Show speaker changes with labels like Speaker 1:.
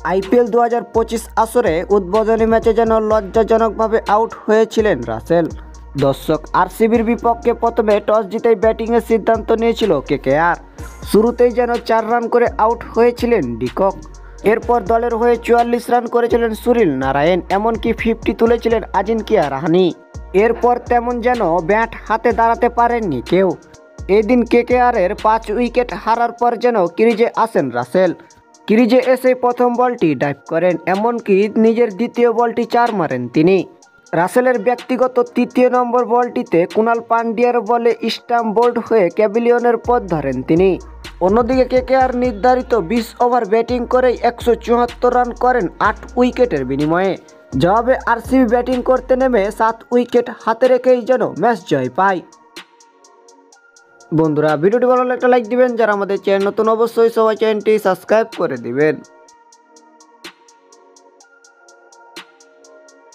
Speaker 1: IPL 2025 আসরে উদ্বোধনী ম্যাচে যেন লজ্জাজনকভাবে আউট হয়েছিলেন রাসেল। দর্শক, আরসিবির বিপক্ষে প্রথমে টস জিতেই ব্যাটিংয়ের সিদ্ধান্ত নিয়েছিল কেকেআর। শুরুতেই যেন 4 রান করে আউট হয়েছিলেন ডিকক। এরপর দলের হয়ে 44 রান করেছিলেন সুনীল নারায়ণ, এমনকি 50 তুলেছিলেন আজিঙ্কিয়া রাহানে। এরপর তেমন যেন ব্যাট হাতে দাঁড়াতে পারেননি কেউ। এদিন কেকেআরের 5 উইকেট হারার পর যেন ক্রিজে আসেন রাসেল। ক্রিজে এসে প্রথম বলটি ডাইভ করেন, এমনকি নিজের দ্বিতীয় বলটি 4 মারেন তিনি। রাসেলের ব্যক্তিগত 3য় নম্বর বলটিতে কুনাল পান্ডিয়ার বলে স্টাম্প বোল্ড হয়ে ক্যাভিলিয়নের পথ ধরেন তিনি। অন্যদিকে কেকেআর নির্ধারিত 20 ওভার ব্যাটিং করেই 174 রান করেন 8 উইকেটের বিনিময়ে। জবাবে আরসিবি ব্যাটিং করতে নেমে 7 উইকেট হাতে রেখেই যেন ম্যাচ জয় পায়। বন্ধুরা, ভিডিওটি ভালো লাগলে একটা লাইক দিবেন, যারা আমাদের চ্যানেল নতুন অবশ্যই সবাই চ্যানেলটি সাবস্ক্রাইব করে দিবেন।